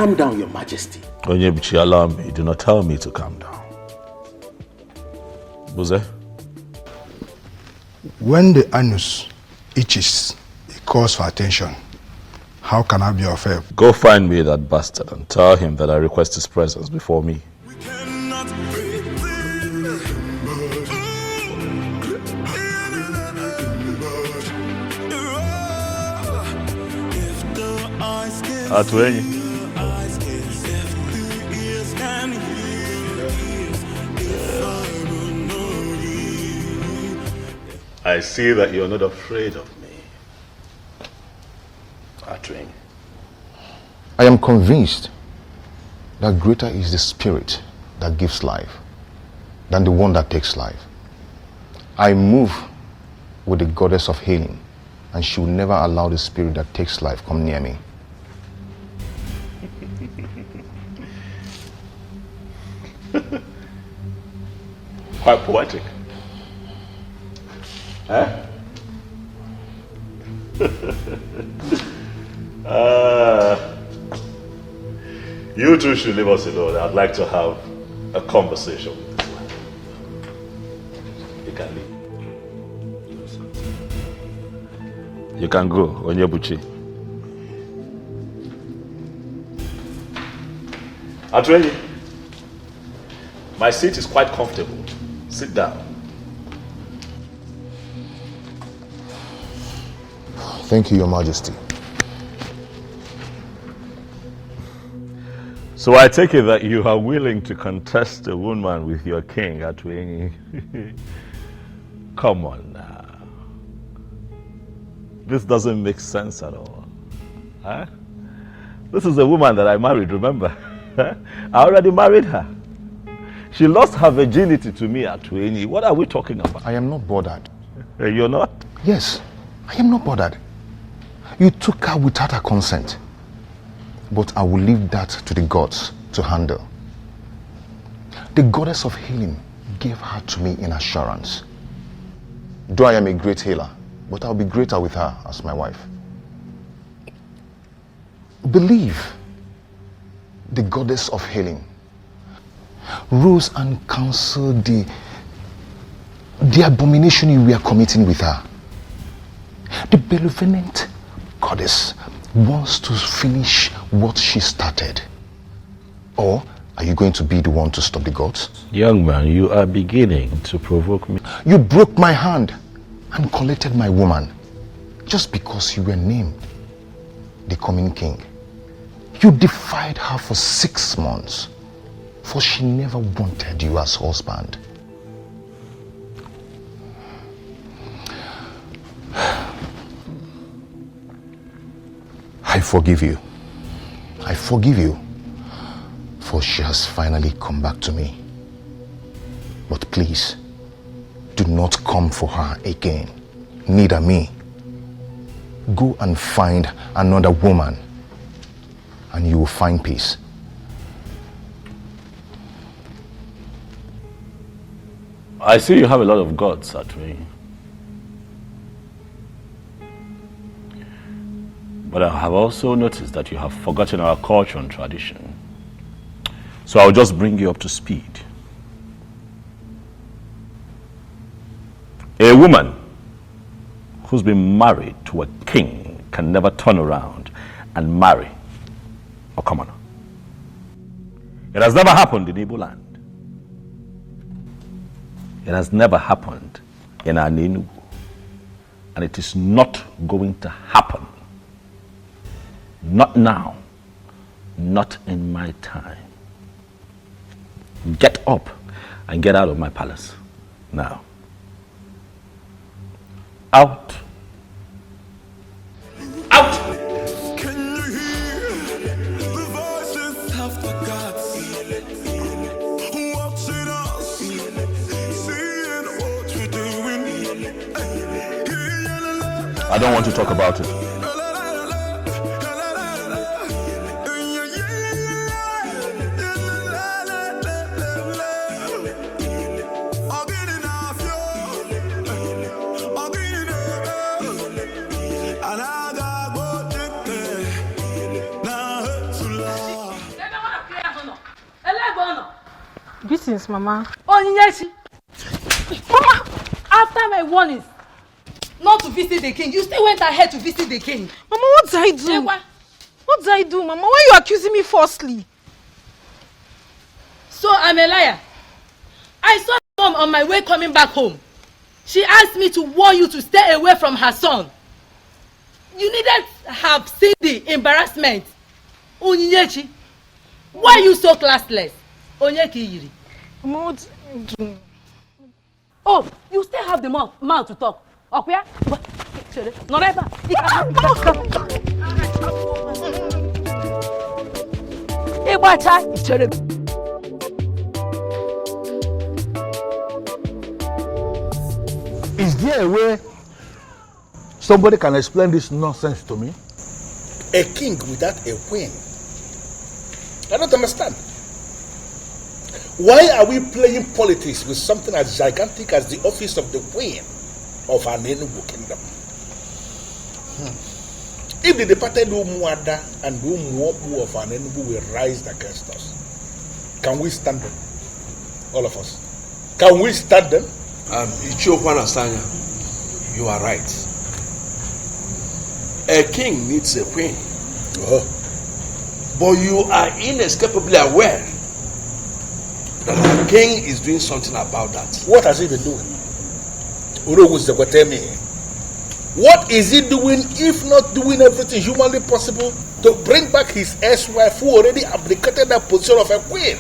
Calm down, Your Majesty. Onyebuchi, allow me. Do not tell me to calm down. Buze? When the anus itches, it calls for attention. How can I be of help? Go find me that bastard and tell him that I request his presence before me. Atwenyi. I see that you're not afraid of me. Atwenyi. I am convinced that greater is the spirit that gives life than the one that takes life. I move with the goddess of healing, and she will never allow the spirit that takes life come near me. Quite poetic. Huh? You two should leave us alone. I'd like to have a conversation with this man. You can leave. You can go, Onyebuchi. Atwenyi, my seat is quite comfortable. Sit down. Thank you, Your Majesty. So I take it that you are willing to contest a woman with your king, Atwenyi. Come on now. This doesn't make sense at all. Huh? This is a woman that I married, remember? I already married her. She lost her virginity to me, Atwenyi. What are we talking about? I am not bothered. You're not? Yes, I am not bothered. You took her without her consent. But I will leave that to the gods to handle. The goddess of healing gave her to me in assurance. Though I am a great healer, but I'll be greater with her as my wife. Believe the goddess of healing rose and counseled the abomination you were committing with her. The benevolent goddess wants to finish what she started. Or are you going to be the one to stop the gods? Young man, you are beginning to provoke me. You broke my hand and collected my woman just because you were named the coming king. You defied her for 6 months, for she never wanted you as husband. I forgive you. I forgive you, for she has finally come back to me. But please, do not come for her again, neither me. Go and find another woman, and you will find peace. I see you have a lot of gods, Atwenyi. But I have also noticed that you have forgotten our culture and tradition. So I'll just bring you up to speed. A woman who's been married to a king can never turn around and marry a commoner. It has never happened in Igbo land. It has never happened in Aninu. And it is not going to happen. Not now. Not in my time. Get up and get out of my palace now. Out. Out! Can you hear the voices of the gods watching us, seeing what we're doing? I don't want to talk about it. Greetings, Mama. Onyinyechi. Mama, after my warnings not to visit the king, you still went ahead to visit the king. Mama, what did I do? Ewa. What did I do, Mama? Why are you accusing me falsely? So I'm a liar. I saw Mom on my way coming back home. She asked me to warn you to stay away from her son. You needed to have seen the embarrassment. Onyinyechi, why are you so classless? Onyeki Yiri. Mama, what did I do? Oh, you still have the mouth to talk. Okay? Not ever. Is there a way somebody can explain this nonsense to me? A king without a queen? I don't understand. Why are we playing politics with something as gigantic as the office of the queen of an Enugu kingdom? If the departed Umuada and Umuopu of an Enugu will rise against us, can we stand them? All of us. Can we stand them? Ichokwana Sanya, you are right. A king needs a queen. Oh. But you are inescapably aware that the king is doing something about that. What has he been doing? What is he doing if not doing everything humanly possible to bring back his ex-wife who already abdicated that position of a queen?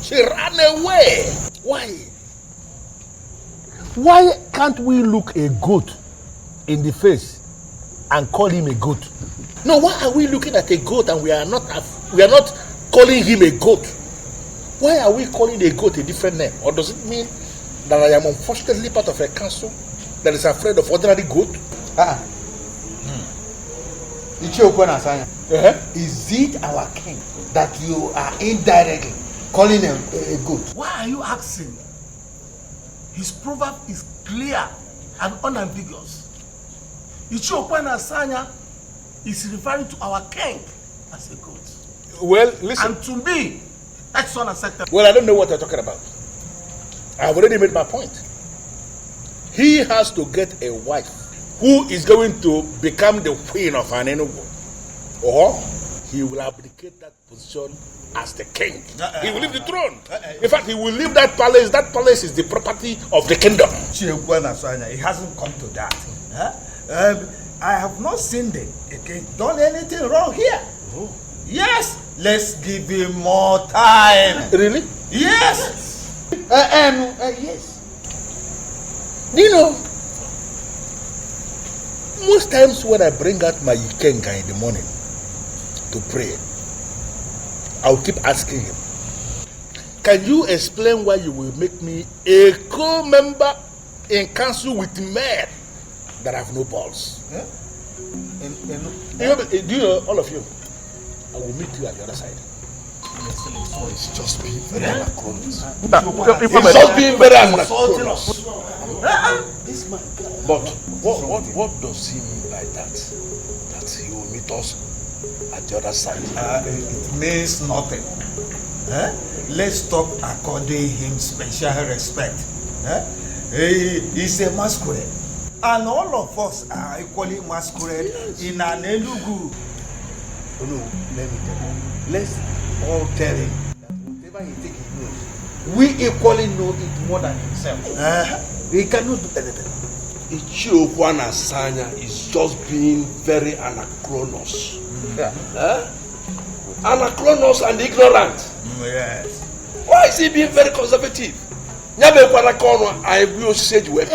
She ran away. Why? Why can't we look a goat in the face and call him a goat? No, why are we looking at a goat and we are not calling him a goat? Why are we calling a goat a different name? Or does it mean that I am unfortunately part of a council that is afraid of ordinary goat? Is it our king that you are indirectly calling a goat? Why are you asking? His proverb is clear and unambiguous. Ichiokwana Sanya is referring to our king as a goat. Well, listen. And to me, that's unacceptable. Well, I don't know what you're talking about. I've already made my point. He has to get a wife who is going to become the queen of an Enugu, or he will abdicate that position as the king. He will leave the throne. In fact, he will leave that palace. That palace is the property of the kingdom. It hasn't come to that. I have not seen the king done anything wrong here. Oh. Yes, let's give him more time. Really? Yes. Yes. You know, most times when I bring out my Ikenga in the morning to pray, I'll keep asking him, can you explain why you will make me a co-member in council with men that have no balls? Huh? Do you know, all of you, I will meet you at the other side. It's just being very anachronous. It's just being very anachronous. But what does he mean by that? That he will meet us at the other side? It means nothing. Let's stop according him special respect. He's a masquerade. And all of us are equally masquerade in an Enugu. Oh no, let me tell you. Let's all tell him that whatever he thinks he knows, we equally know it more than himself. He cannot do anything. Ichiokwana Sanya is just being very anachronous. Anachronous and ignorant. Yes. Why is he being very conservative? I will say you.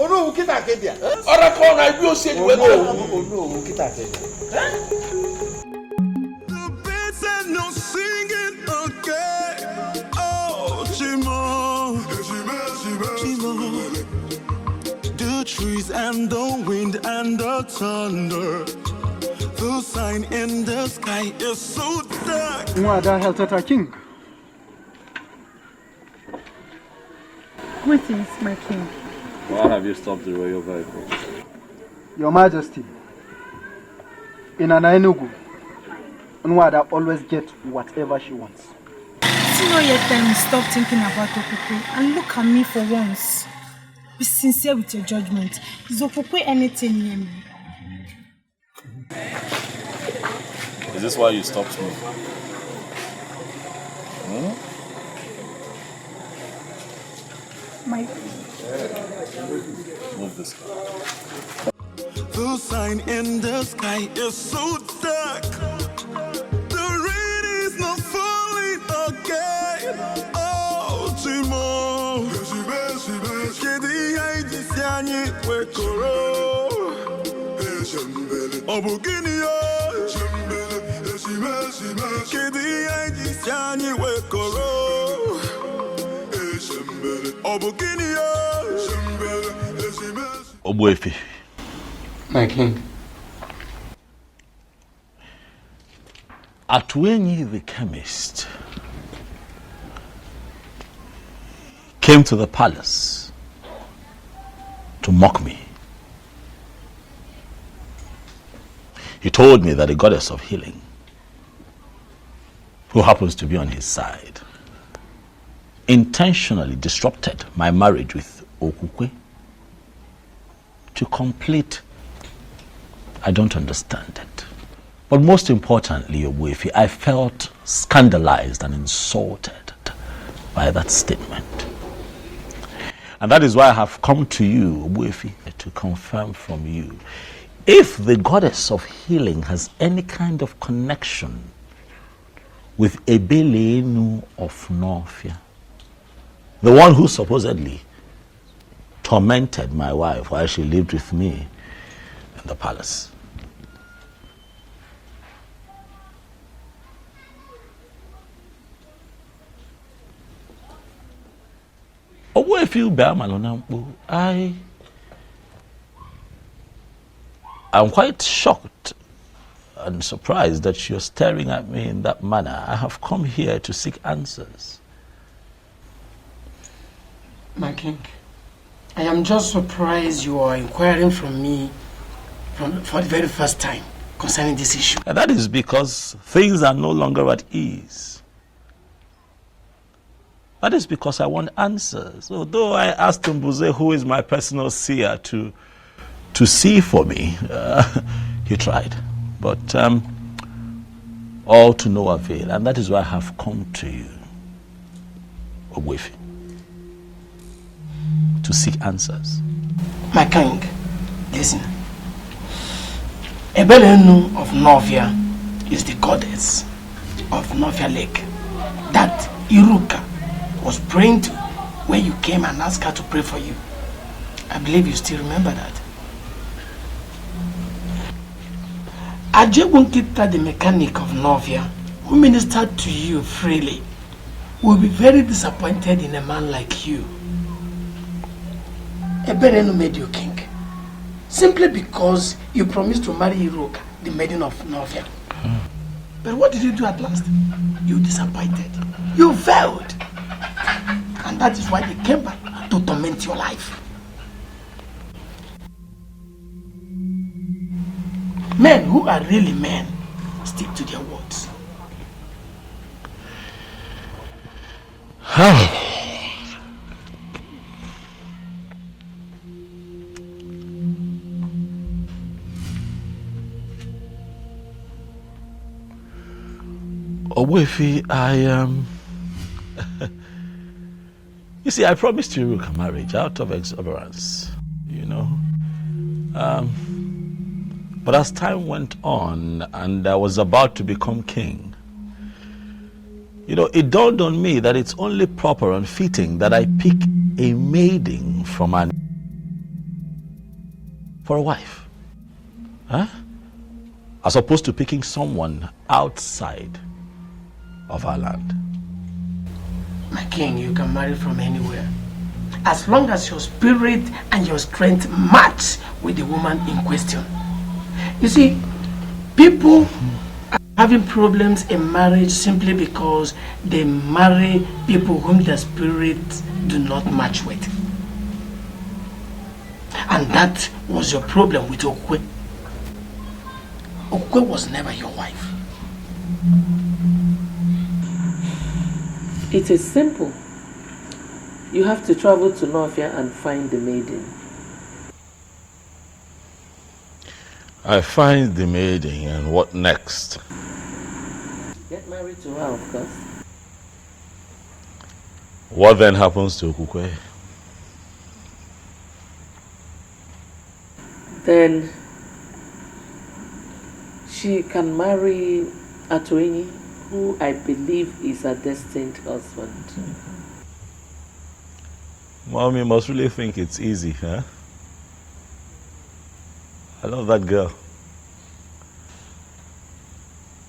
Oh no, kita Akebia. Orakona, I will say you. Oh no, kita Akebia. The birds are not singing again. Oh, Chimo. The trees and the wind and the thunder. The sign in the sky is so dark. Mwada Heltata King. Greetings, my king. Why have you stopped the royal vehicle? Your Majesty, in an Enugu, Nwada always gets whatever she wants. Is it not yet time you stop thinking about Okukwe and look at me for once? Be sincere with your judgment. Is Okukwe anything near me? Is this why you stopped me? My... Move this. The sign in the sky is so dark. The rain is not falling again. Oh, Timo. Kedi haidi siani wekoro. Obugini yo. Kedi haidi siani wekoro. Obugini yo. Obuefi. My king. Atwenyi the chemist came to the palace to mock me. He told me that the goddess of healing, who happens to be on his side, intentionally disrupted my marriage with Okukwe to complete. I don't understand it. But most importantly, Obuefi, I felt scandalized and insulted by that statement. And that is why I have come to you, Obuefi, to confirm from you if the goddess of healing has any kind of connection with Ebelenu of Norfia, the one who supposedly tormented my wife while she lived with me in the palace. I'm quite shocked and surprised that you're staring at me in that manner. I have come here to seek answers. My king, I am just surprised you are inquiring from me for the very first time concerning this issue. And that is because things are no longer at ease. That is because I want answers. Although I asked Mbuze, who is my personal seer, to see for me, he tried. But all to no avail. And that is why I have come to you, Ogwefi, to seek answers. My king, listen. Ebelenu of Novia is the goddess of Novia Lake that Iruka was praying to when you came and asked her to pray for you. I believe you still remember that. Ajebunkita, the mechanic of Novia, who ministered to you freely, will be very disappointed in a man like you. Ebelenu made you king simply because you promised to marry Iruka, the maiden of Novia. But what did you do at last? You disappointed. You failed. And that is why they came back to torment your life. Men who are really men stick to their words. Ogwefi, you see, I promised you a marriage out of exuberance, you know. But as time went on and I was about to become king, you know, it dawned on me that it's only proper and fitting that I pick a maiden from for a wife. As opposed to picking someone outside of our land. My king, you can marry from anywhere, as long as your spirit and your strength match with the woman in question. You see, people are having problems in marriage simply because they marry people whom their spirits do not match with. And that was your problem with Okwe. Okwe was never your wife. It is simple. You have to travel to Nofia and find the maiden. I find the maiden, and what next? Get married to her, of course. What then happens to Okukwe? Then she can marry Atoini, who I believe is a destined husband. Mommy must really think it's easy, huh? I love that girl.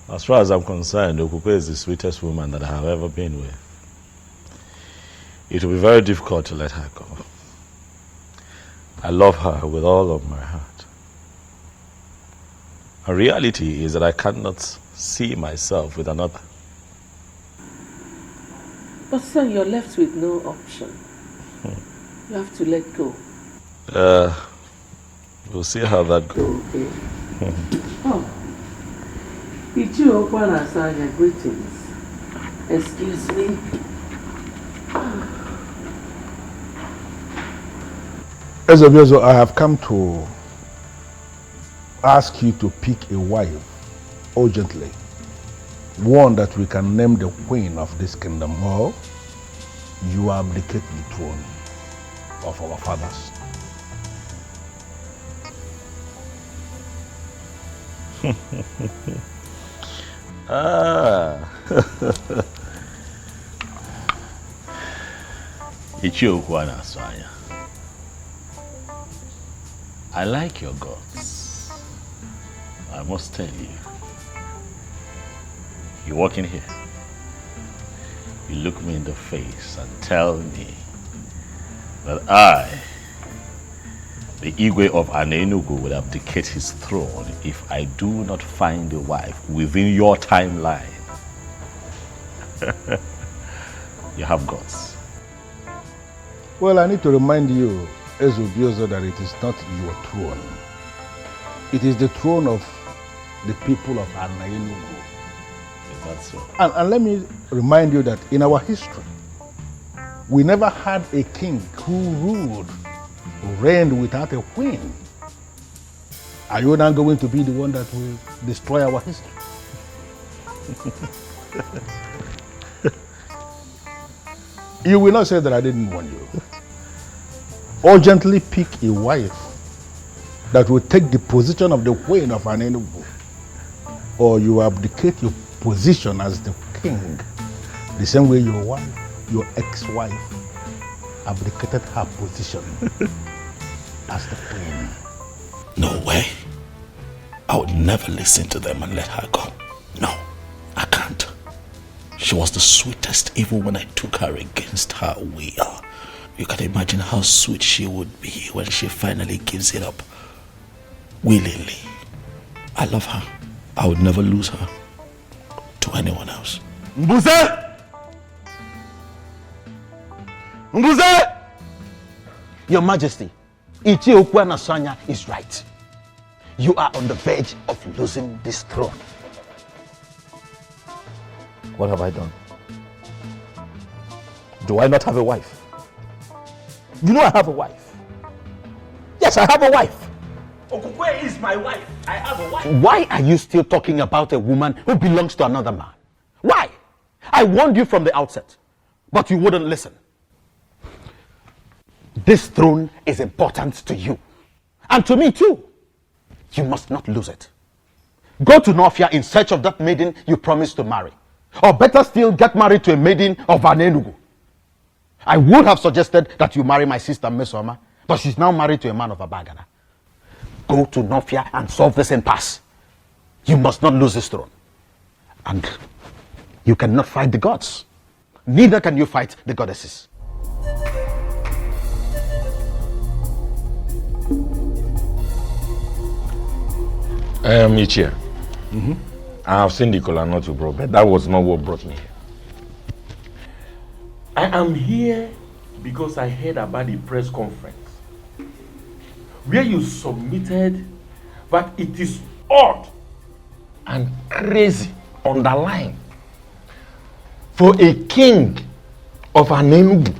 As far as I'm concerned, Okukwe is the sweetest woman that I have ever been with. It will be very difficult to let her go. I love her with all of my heart. The reality is that I cannot see myself with another. But son, you're left with no option. You have to let go. We'll see how that goes. Okay. Oh. Ichi Okwana Sanya, greetings. Excuse me. Ezobiozo, I have come to ask you to pick a wife urgently. One that we can name the queen of this kingdom, or you abdicate the throne of our fathers. Ichiokwana Swanya. I like your guts. I must tell you. You walk in here. You look me in the face and tell me that I, the Igwe of Anenugu, will abdicate his throne if I do not find a wife within your timeline. You have guts. Well, I need to remind you, Ezobiozo, that it is not your throne. It is the throne of the people of Anenugu. Is that so? And let me remind you that in our history, we never had a king who ruled, reigned without a queen. Are you now going to be the one that will destroy our history? You will not say that I didn't warn you. Urgently pick a wife that will take the position of the queen of Anenugu, or you abdicate your position as the king, the same way your wife, your ex-wife, abdicated her position as the queen. No way. I would never listen to them and let her go. No, I can't. She was the sweetest even when I took her against her will. You can imagine how sweet she would be when she finally gives it up willingly. I love her. I would never lose her to anyone else. Mbuze! Mbuze! Your Majesty, Ichi Okwana Sanya is right. You are on the verge of losing this throne. What have I done? Do I not have a wife? You know I have a wife. Yes, I have a wife. Okukwe is my wife. I have a wife. Why are you still talking about a woman who belongs to another man? Why? I warned you from the outset, but you wouldn't listen. This throne is important to you, and to me too. You must not lose it. Go to Nofia in search of that maiden you promised to marry. Or better still, get married to a maiden of Anenugu. I would have suggested that you marry my sister Mesoma, but she's now married to a man of Abagana. Go to Nofia and solve this impasse. You must not lose this throne. And you cannot fight the gods. Neither can you fight the goddesses. Ichia. I have seen the kola nut you brought, but that was not what brought me here. I am here because I heard about the press conference where you submitted that it is odd and crazy, underline, for a king of an Enugu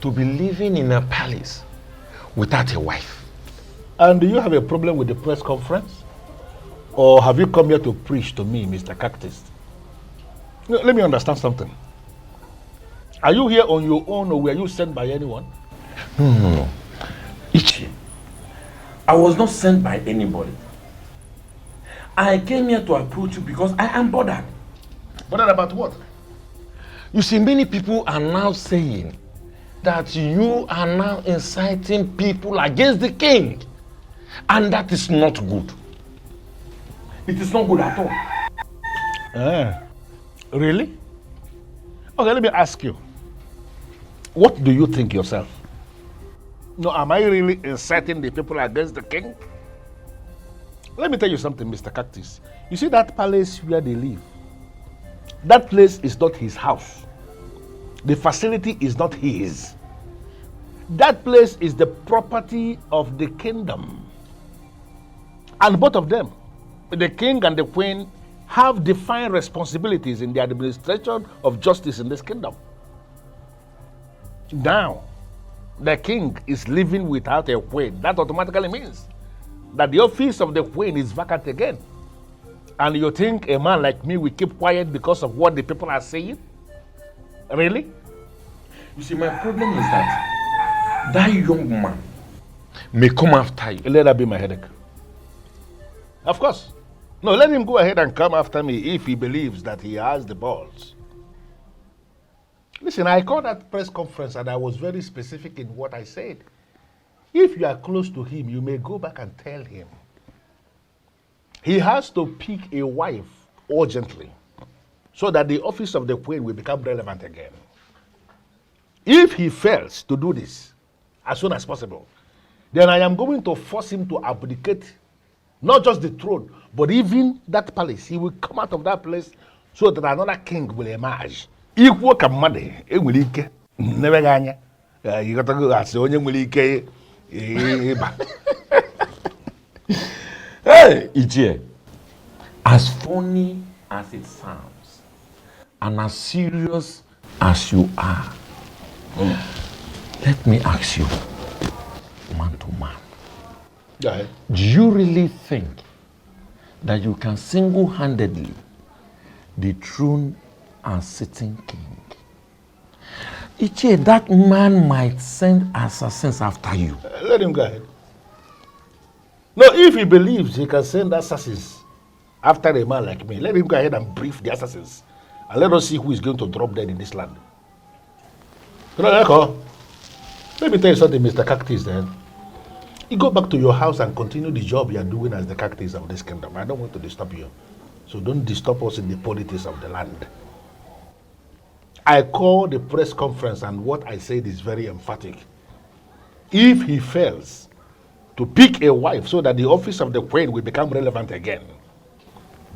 to be living in a palace without a wife. And do you have a problem with the press conference? Or have you come here to preach to me, Mr. Cactus? No, let me understand something. Are you here on your own or were you sent by anyone? No. Ichi, I was not sent by anybody. I came here to approach you because I am bothered. Bothered about what? You see, many people are now saying that you are now inciting people against the king. And that is not good. It is not good at all. Really? Okay, let me ask you. What do you think yourself? No, am I really inciting the people against the king? Let me tell you something, Mr. Cactus. You see that palace where they live? That place is not his house. The facility is not his. That place is the property of the kingdom. And both of them, the king and the queen, have defined responsibilities in the administration of justice in this kingdom. Now, the king is living without a queen. That automatically means that the office of the queen is vacant again. And you think a man like me will keep quiet because of what the people are saying? Really? You see, my problem is that young man may come after you. Let that be my headache. Of course. No, let him go ahead and come after me if he believes that he has the balls. Listen, I called that press conference and I was very specific in what I said. If you are close to him, you may go back and tell him. He has to pick a wife urgently so that the office of the queen will become relevant again. If he fails to do this as soon as possible, then I am going to force him to abdicate not just the throne, but even that palace. He will come out of that place so that another king will emerge. Equal command, it will ike. Never ganya. You got to go as only will ike. Hey, Ije, as funny as it sounds, and as serious as you are, let me ask you, man to man. Yeah. Do you really think that you can single-handedly dethrone a sitting king? Iche, that man might send assassins after you. Let him go ahead. No, if he believes he can send assassins after a man like me, let him go ahead and brief the assassins. And let us see who is going to drop dead in this land. Let me tell you something, Mr. Cactus, then. You go back to your house and continue the job you are doing as the cactus of this kingdom. I don't want to disturb you. So don't disturb us in the politics of the land. I call the press conference and what I said is very emphatic. If he fails to pick a wife so that the office of the queen will become relevant again,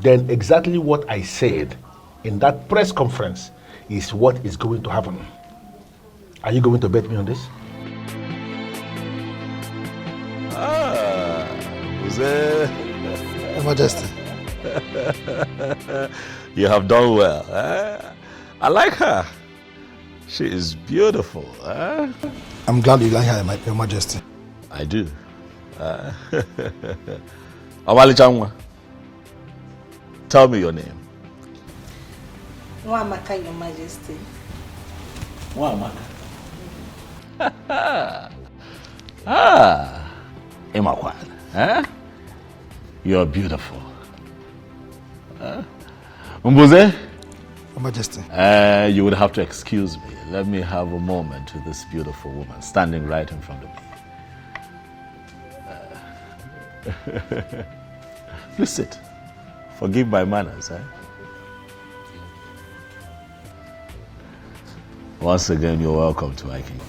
then exactly what I said in that press conference is what is going to happen. Are you going to bet me on this? Your Majesty. You have done well. I like her. She is beautiful. I'm glad you like her, Your Majesty. I do. Awali Changwa, tell me your name. Nwamaka, Your Majesty. Nwamaka. Imakwan. You're beautiful. Mbuze? Your Majesty. You would have to excuse me. Let me have a moment with this beautiful woman standing right in front of me. Please sit. Forgive my manners. Once again, you're welcome to my kingdom.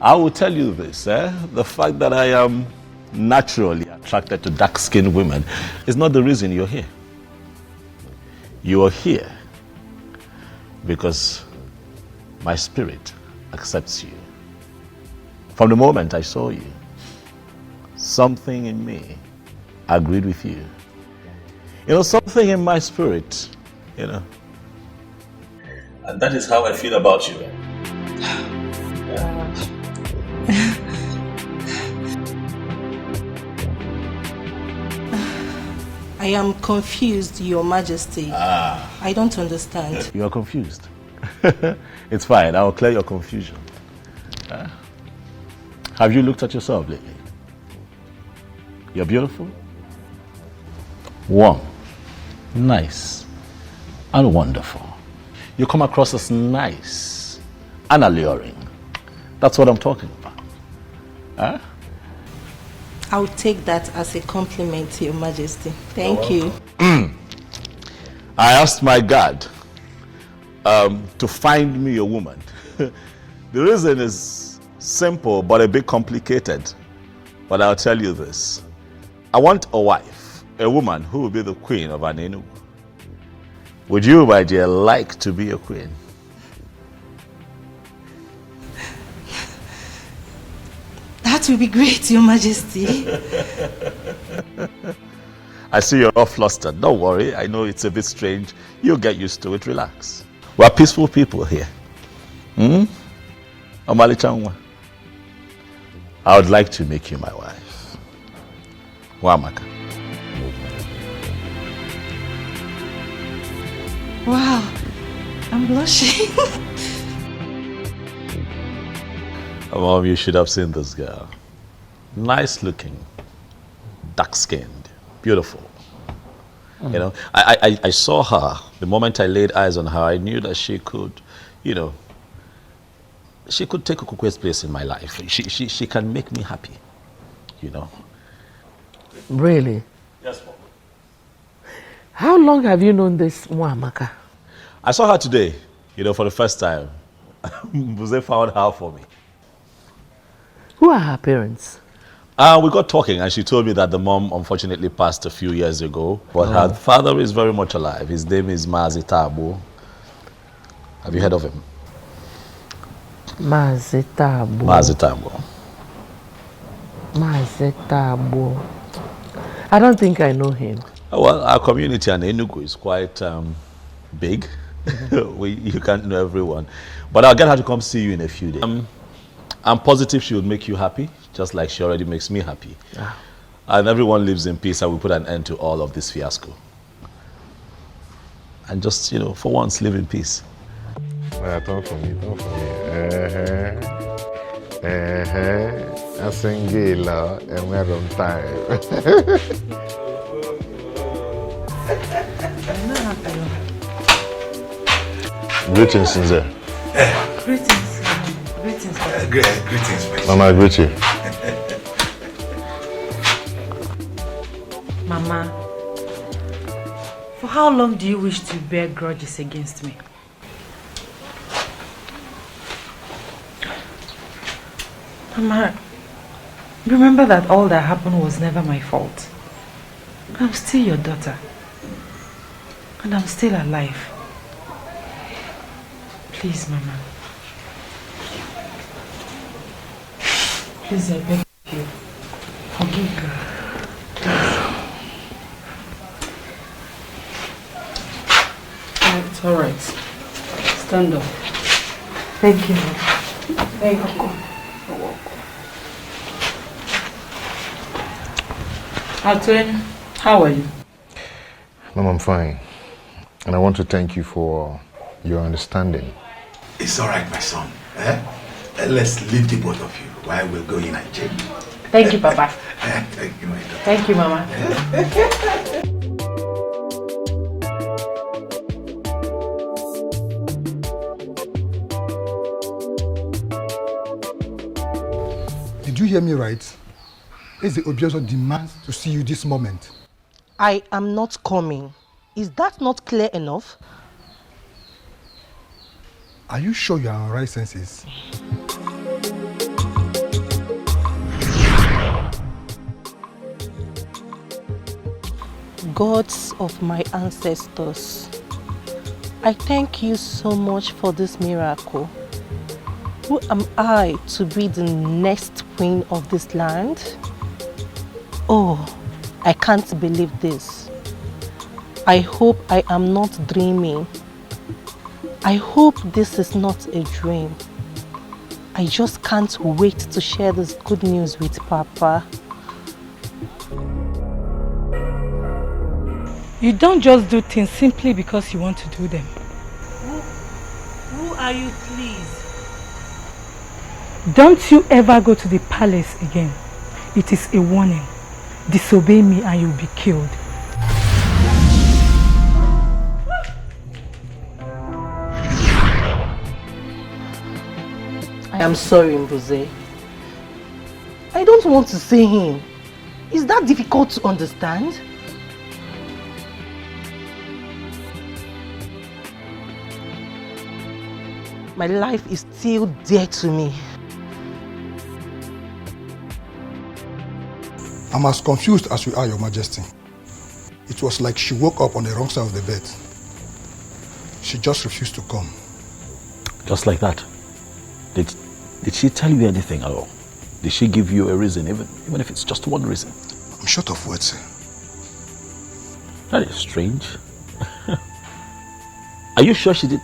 I will tell you this, the fact that I am naturally attracted to dark-skinned women is not the reason you're here. You are here because my spirit accepts you. From the moment I saw you, something in me agreed with you. You know, something in my spirit, And that is how I feel about you. I am confused, Your Majesty. I don't understand. You are confused. It's fine. I'll clear your confusion. Have you looked at yourself lately? You're beautiful, warm, nice, and wonderful. You come across as nice and alluring. That's what I'm talking about. I'll take that as a compliment, Your Majesty. Thank you. I asked my God to find me a woman. The reason is simple but a bit complicated. But I'll tell you this. I want a wife, a woman who will be the queen of an Enugu. Would you, my dear, like to be a queen? That will be great, Your Majesty. I see you're all flustered. Don't worry. I know it's a bit strange. You'll get used to it. Relax. We're peaceful people here. Omali Chanwa. I would like to make you my wife. Wamaka. Wow, I'm blushing. Mom, you should have seen this girl. Nice looking, dark skinned, beautiful. You know, I saw her. The moment I laid eyes on her, I knew that she could, you know, she could take Okukwe's place in my life. She can make me happy, you know. Really? Yes, Mom. How long have you known this Mwamaka? I saw her today, you know, for the first time. Buze found her for me. Who are her parents? We got talking and she told me that the mom unfortunately passed a few years ago, but her father is very much alive. His name is Mazitabo. Have you heard of him? Mazitabo. Mazitabo. Mazitabo. I don't think I know him. Well, our community in Enugu is quite big. You can't know everyone. But I'll get her to come see you in a few days. I'm positive she would make you happy, just like she already makes me happy. And everyone lives in peace and we put an end to all of this fiasco. And just, you know, for once, live in peace. Don't for me, don't for me. I sing Gila and we're on time. Greetings, Sinze. Greetings. Greetings. Greetings, Mama, I greet you. Mama, for how long do you wish to bear grudges against me? Mama, remember that all that happened was never my fault. I'm still your daughter. And I'm still alive. Please, Mama. Please, I beg you. Forgive her. It's all right. Stand up. Thank you. Thank you. Atwin, how are you? Mom, I'm fine. And I want to thank you for your understanding. It's all right, my son. Let's leave the both of you while we're going and change. Thank you, Papa. Thank you, my daughter. Thank you, Mama. Did you hear me right? Is the objection demands to see you this moment? I am not coming. Is that not clear enough? Are you sure you are in right senses? Gods of my ancestors, I thank you so much for this miracle. Who am I to be the next queen of this land? Oh, I can't believe this. I hope I am not dreaming. I hope this is not a dream. I just can't wait to share this good news with Papa. You don't just do things simply because you want to do them. Who are you, please? Don't you ever go to the palace again. It is a warning. Disobey me and you'll be killed. I am sorry, Mbuze. I don't want to say him. Is that difficult to understand? My life is still dear to me. I'm as confused as you are, Your Majesty. It was like she woke up on the wrong side of the bed. She just refused to come. Just like that? Did she tell you anything at all? Did she give you a reason, even if it's just one reason? I'm short of words, sir. That is strange. Are you sure she did?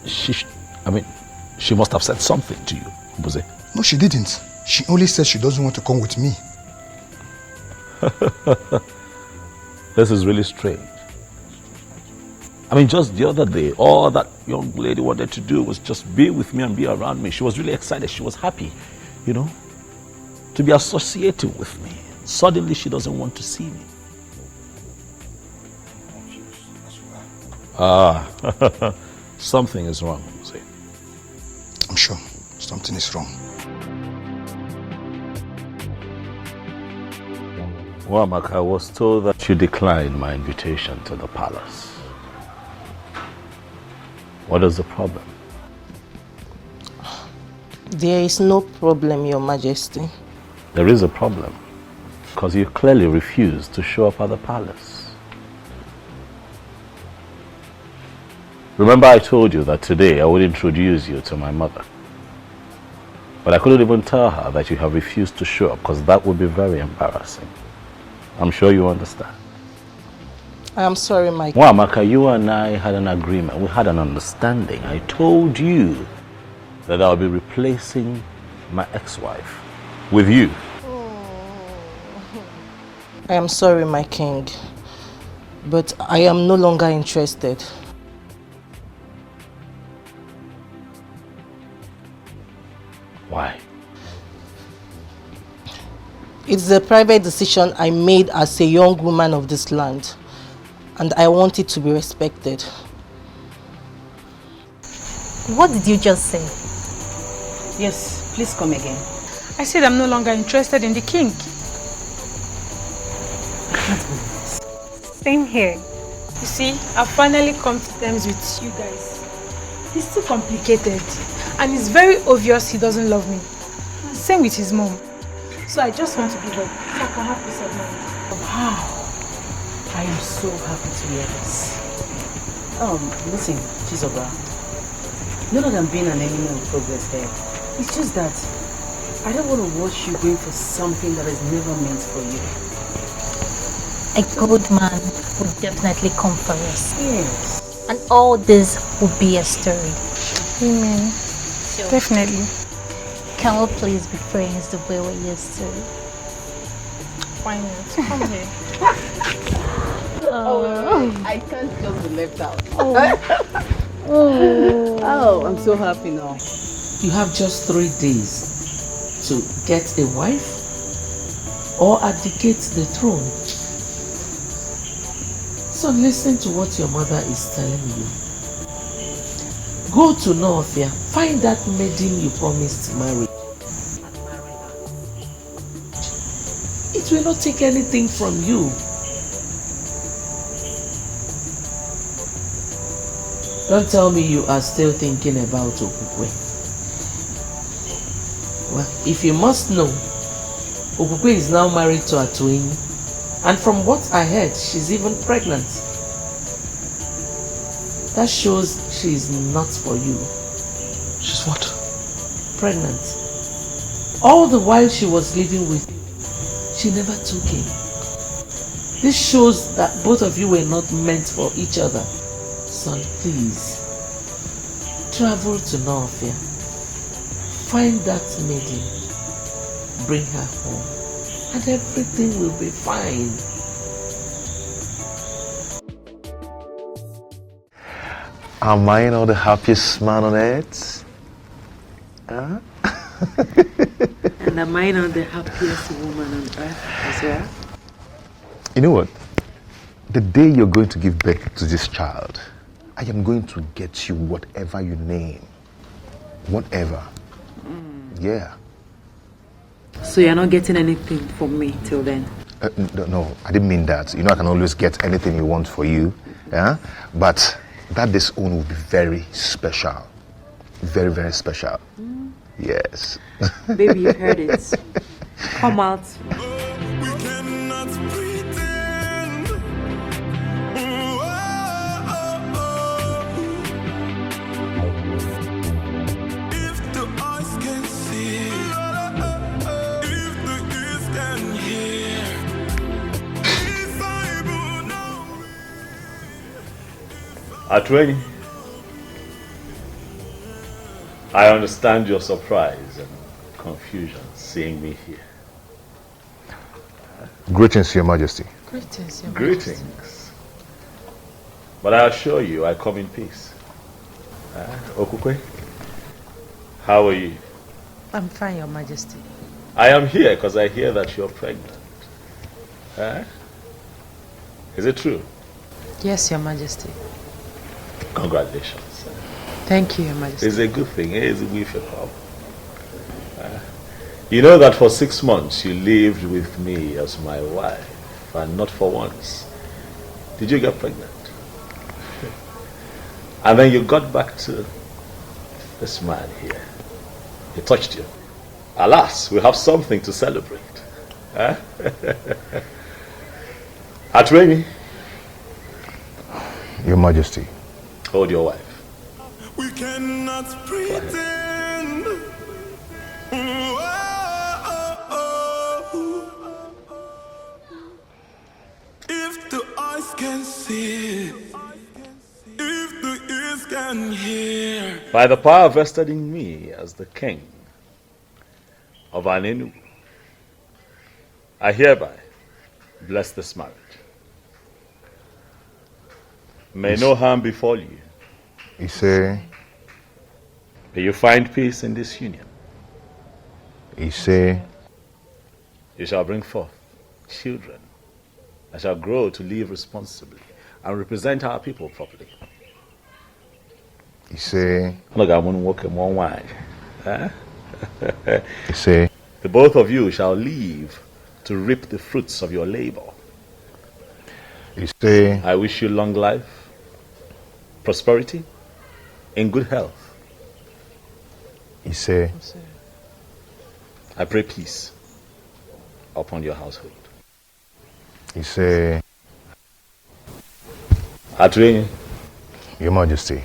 She must have said something to you, Mbuze. No, she didn't. She only said she doesn't want to come with me. This is really strange. Just the other day, all that young lady wanted to do was just be with me and be around me. She was really excited. She was happy, to be associated with me. Suddenly, she doesn't want to see me. Something is wrong, Mbuze. I'm sure something is wrong. Wamak, I was told that you declined my invitation to the palace. What is the problem? There is no problem, Your Majesty. There is a problem, because you clearly refused to show up at the palace. Remember I told you that today I would introduce you to my mother. But I couldn't even tell her that you have refused to show up, because that would be very embarrassing. I'm sure you understand. I am sorry, Mike. Wamaka, you and I had an agreement. We had an understanding. I told you that I'll be replacing my ex-wife with you. I am sorry, my king. But I am no longer interested. Why? It's a private decision I made as a young woman of this land, and I want it to be respected. What did you just say? Yes, please come again. I said I'm no longer interested in the king. Same here. You see, I've finally come to terms with you guys. He's too complicated, and it's very obvious he doesn't love me. Same with his mom. So I just want to give up, so I can have peace of mind. Wow. I am so happy to hear this. Listen, Chizoba. Not that I'm being an enemy of progress there. It's just that I don't want to watch you going for something that is never meant for you. A good man would definitely come for us. Yes. And all this will be a story. Amen. So, Definitely. can we please be friends the way we used to? Why not? Come here. I can't just be left out. Oh. I'm so happy now. You have just 3 days to get a wife or abdicate the throne. So listen to what your mother is telling you. Go to Northia, find that maiden you promised to marry. It will not take anything from you. Don't tell me you are still thinking about Okukwe. Well, if you must know, Okukwe is now married to Atuini, and from what I heard, she's even pregnant. That shows she is not for you. She's what? Pregnant. All the while she was living with you, she never took him. This shows that both of you were not meant for each other. Son, please. Travel to Northia. Find that maiden. Bring her home. And everything will be fine. Am I not the happiest man on earth? Huh? And am I not the happiest woman on earth as well? You know what? The day you're going to give birth to this child, I am going to get you whatever you name. Whatever. Yeah. So you're not getting anything from me till then? No, I didn't mean that. You know, I can always get anything you want for you. Yeah? But that disown will be very special. Very, very special. Yes. Baby, you heard it. Come out. Atwini, I understand your surprise and confusion seeing me here. Greetings, Your Majesty. Greetings, Your Majesty. Greetings. But I assure you, I come in peace. Okukwe, how are you? I'm fine, Your Majesty. I am here because I hear that you're pregnant. Is it true? Yes, Your Majesty. Congratulations. Thank you, Your Majesty. It's a good thing. It's a good thing. You know that for 6 months you lived with me as my wife, and not for once did you get pregnant. And then you got back to this man here. He touched you. Alas, we have something to celebrate. Atwini. Your Majesty. Hold your wife. We cannot pretend. If the eyes can see, if the ears can hear. By the power vested in me as the king of Anenu, I hereby bless this marriage. May no harm befall you. You say? May you find peace in this union. You say? You shall bring forth children that shall grow to live responsibly and represent our people properly. You say? Look, I'm going to walk in one way. You say? The both of you shall live to reap the fruits of your labor. You say? I wish you long life, prosperity, in good health. You say? I pray peace upon your household. You say? Atwini. Your Majesty.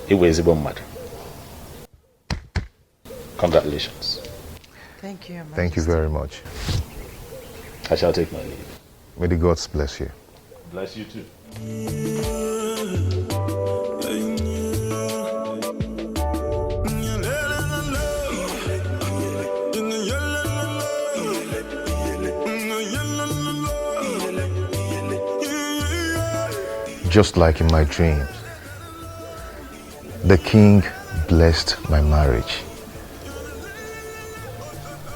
Iwezibomad. Congratulations. Thank you, Your Majesty. Thank you very much. I shall take my leave. May the gods bless you. Bless you too. Just like in my dreams, the king blessed my marriage.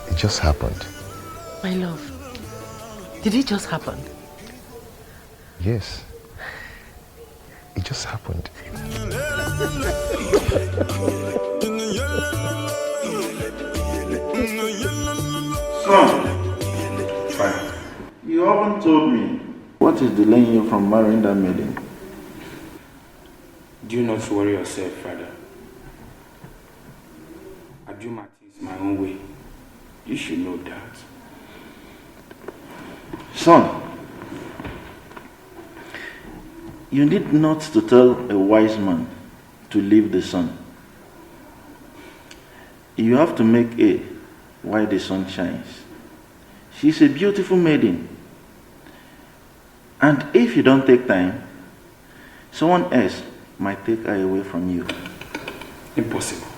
It just happened. My love, did it just happen? Yes. It just happened. Son, you haven't told me what is delaying you from marrying that maiden. Do not worry yourself, father. I do my things my own way. You should know that. Son, you need not to tell a wise man to leave the sun. You have to make hay while the sun shines. She's a beautiful maiden. And if you don't take time, someone else might take her away from you. Impossible.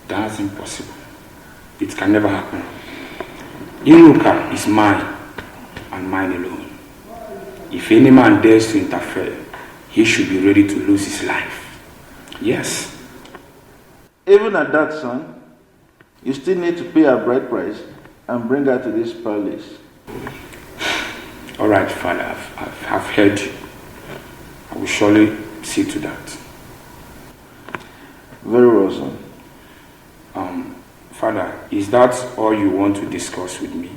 That's impossible. It can never happen. Iruka is mine and mine alone. If any man dares to interfere, he should be ready to lose his life. Yes. Even at that, son, you still need to pay her bride price and bring her to this palace. All right, Father, I've heard you. I will surely see to that. Very well, son. Father, is that all you want to discuss with me?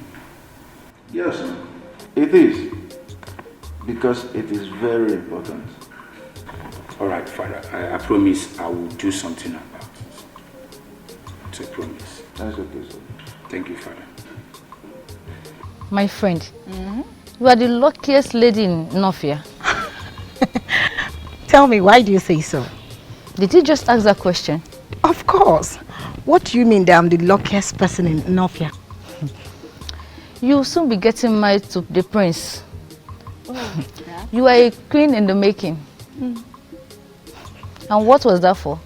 Yes, son. It is. Because it is very important. All right, Father, I promise I will do something about it. It's a promise. That's okay, sir. Thank you, Father. My friend, you are the luckiest lady in Nofia. Tell me, why do you say so? Did you just ask that question? Of course. What do you mean that I'm the luckiest person in Nofia? You'll soon be getting married to the prince. Oh, yeah. You are a queen in the making. And what was that for?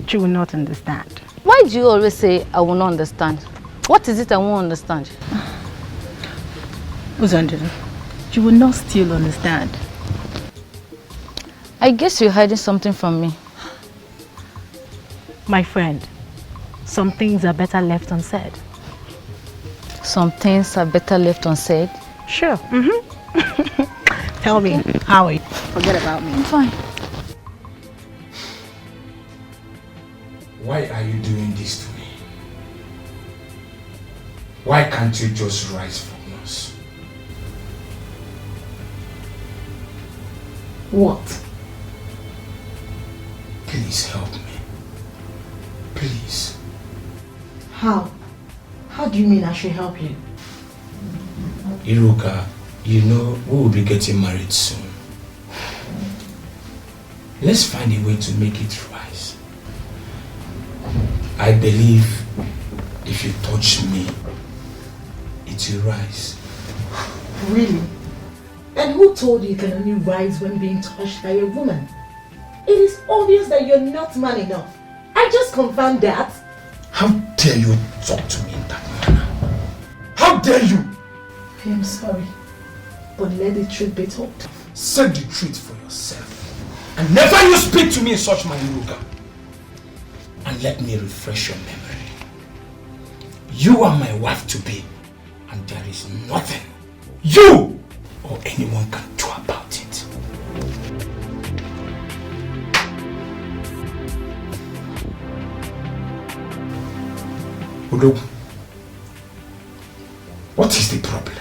You will not understand. Why do you always say, I will not understand? What is it I won't understand? Uzandra, you will not still understand. I guess you're hiding something from me. My friend, some things are better left unsaid. Some things are better left unsaid? Sure. Tell me, how are you? Forget about me. I'm fine. Why are you doing this to me? Why can't you just rise from us? What? Please help me. Please. How? How do you mean I should help you? Iruka, you know we will be getting married soon. Let's find a way to make it rise. I believe if you touch me, it will rise. Really? And who told you can only rise when being touched by a woman? It is obvious that you're not man enough. I just confirmed that. How dare you talk to me in that manner? How dare you? I am sorry, but let the truth be told. Say the truth for yourself. And never you speak to me in such manner, Iruka. And let me refresh your memory. You are my wife to be, and there is nothing you or anyone can do about it. Udo, what is the problem?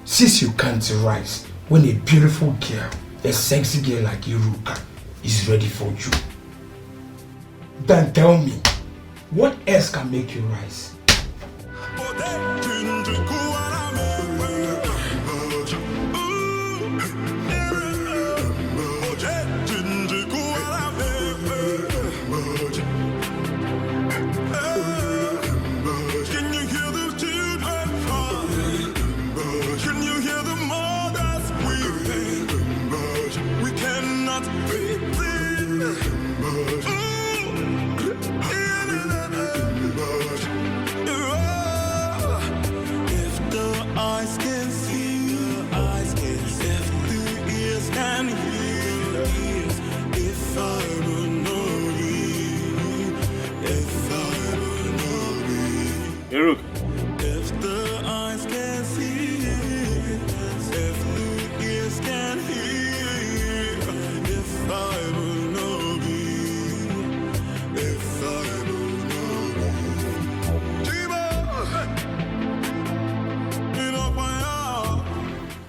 Since you can't rise when a beautiful girl, a sexy girl like Iruka is ready for you, then tell me, what else can make you rise? If the eyes can see, if the ears can hear, if I will know be, if I will know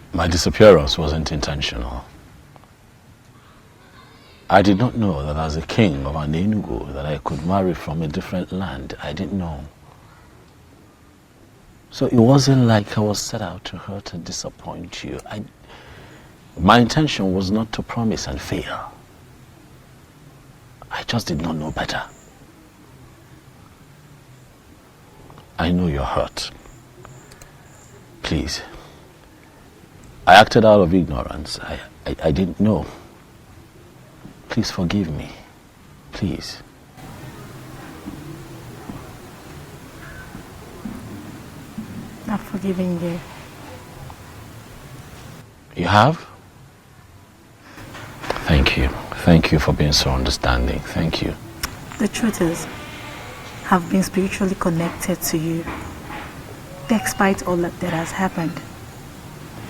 be. My disappearance wasn't intentional. I did not know that as a king of an Enugu that I could marry from a different land. I didn't know. So it wasn't like I was set out to hurt and disappoint you. My intention was not to promise and fail. I just did not know better. I know you're hurt. Please, I acted out of ignorance. I didn't know. Please forgive me. Please. I've forgiven you. You have? Thank you. Thank you for being so understanding. Thank you. The truth is, I've been spiritually connected to you. Despite all that has happened,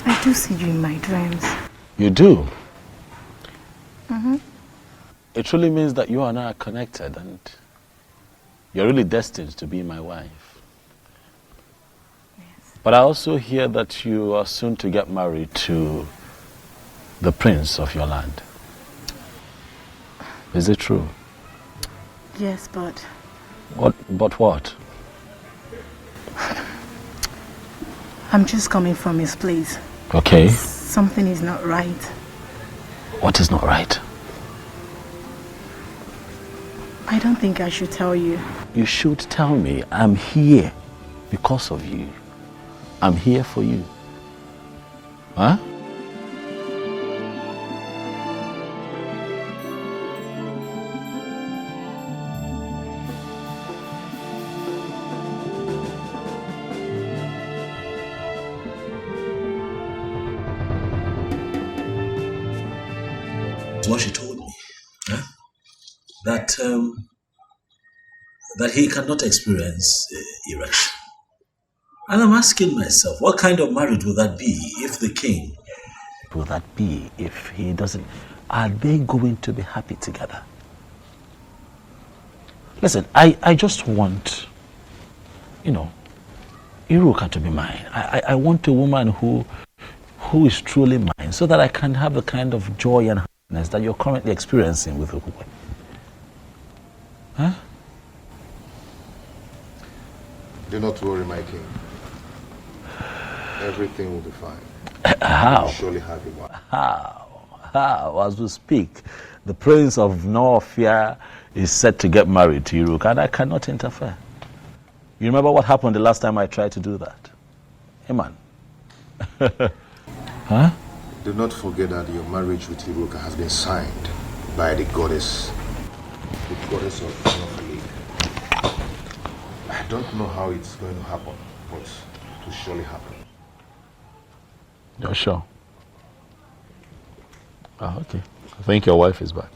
I do see you in my dreams. You do? Mm-hmm. It truly means that you and I are connected and you're really destined to be my wife. Yes. But I also hear that you are soon to get married to the prince of your land. Is it true? Yes, but... But what? I'm just coming from his place. Okay. Something is not right. What is not right? I don't think I should tell you. You should tell me. I'm here because of you. I'm here for you. Huh? What she told me, huh? That he cannot experience erection. And I'm asking myself, what kind of marriage would that be if the king... Will that be if he doesn't... Are they going to be happy together? Listen, I just want, Iruka to be mine. I want a woman who is truly mine so that I can have the kind of joy and happiness that you're currently experiencing with Ukwe. Huh? Do not worry, my king. Everything will be fine. How? You will surely have your wife. How? As we speak, the prince of Norfia is set to get married to Iruka, and I cannot interfere. You remember what happened the last time I tried to do that? Hey, man. Huh? Do not forget that your marriage with Iruka has been signed by the goddess of Norfolk. I don't know how it's going to happen, but it will surely happen. You're sure? Oh, okay. I think your wife is back.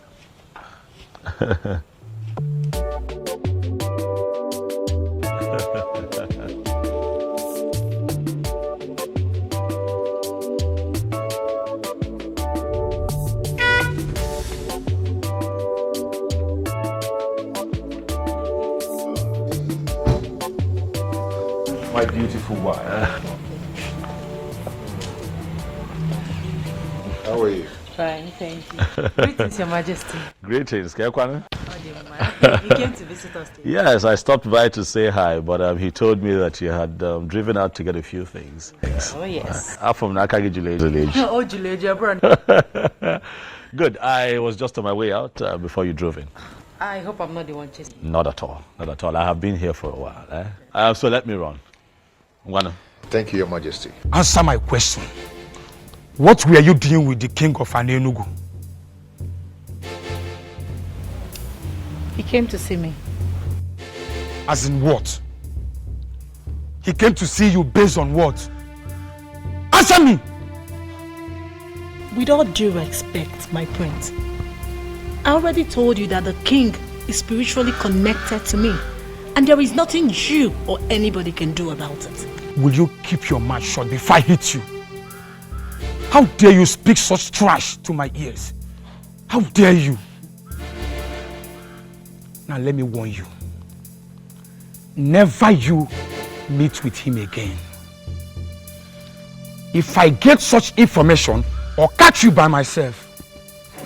My beautiful wife. How are you? Fine, thank you. Greetings, Your Majesty. Greetings. Kekwane? You came to visit us today. Yes, I stopped by to say hi, but he told me that you had driven out to get a few things. Oh, yes. I'm from Nakagi Village. Oh, Juleja, brother. Good. I was just on my way out before you drove in. I hope I'm not the one chasing. Not at all. Not at all. I have been here for a while. So let me run. Thank you, Your Majesty. Answer my question. What were you doing with the king of Anenugu? He came to see me. As in what? He came to see you based on what? Answer me! With all due respect, my prince, I already told you that the king is spiritually connected to me, and there is nothing you or anybody can do about it. Will you keep your mouth shut before I hit you? How dare you speak such trash to my ears? How dare you? Now let me warn you. Never you meet with him again. If I get such information or catch you by myself,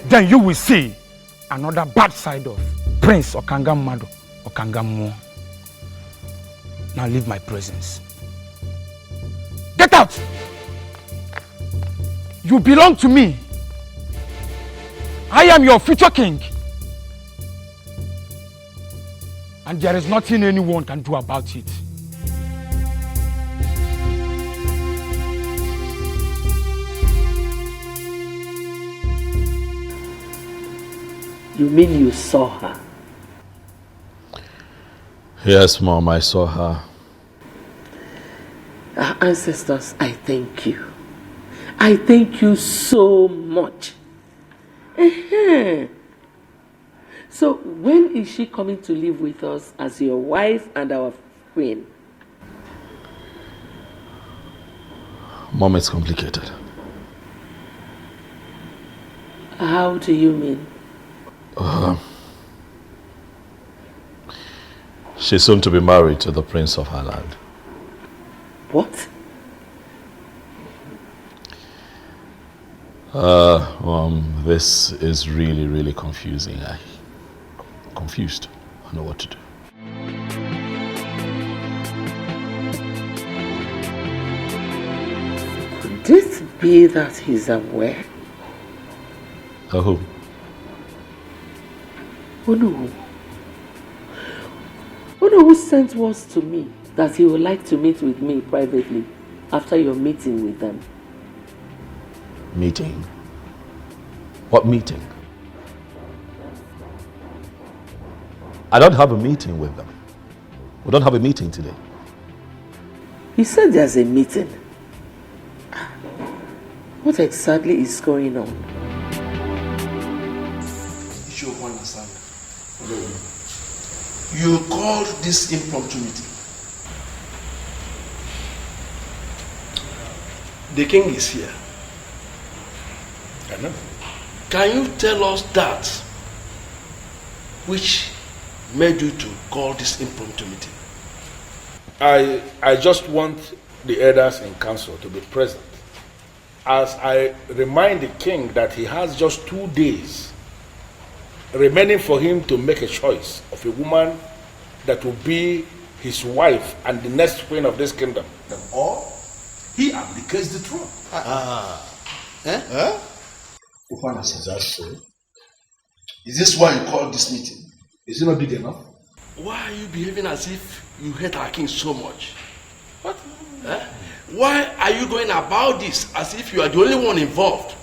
then you will see another bad side of Prince Okangamado Okangamo. Now leave my presence. Get out! You belong to me. I am your future king. And there is nothing anyone can do about it. You mean you saw her? Yes, Mom, I saw her. Our ancestors, I thank you. I thank you so much. So when is she coming to live with us as your wife and our queen? Mom, it's complicated. How do you mean? She's soon to be married to the prince of her land. What? This is really, really confusing. I'm confused. I don't know what to do. Could it be that he's aware? Who? Who who sent words to me that he would like to meet with me privately after your meeting with them? Meeting? What meeting? I don't have a meeting with them. We don't have a meeting today. He said there's a meeting. What exactly is going on? You called this impromptu meeting. The king is here. I know. Can you tell us that which made you to call this impromptu meeting? I just want the elders in council to be present as I remind the king that he has just 2 days remaining for him to make a choice of a woman that will be his wife and the next queen of this kingdom. Or he abdicates the throne. Is that so? Is this why you called this meeting? Is it not big enough? Why are you behaving as if you hate our king so much? What? Why are you going about this as if you are the only one involved?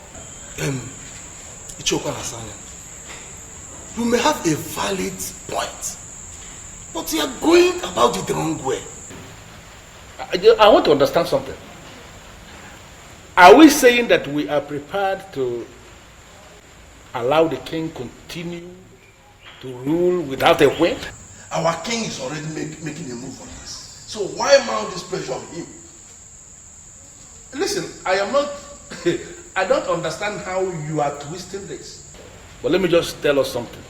You may have a valid point, but you are going about it the wrong way. I want to understand something. Are we saying that we are prepared to allow the king continue to rule without a queen? Our king is already making a move on this. So why mount this pressure on him? Listen, I am not... I don't understand how you are twisting this. But let me just tell us something.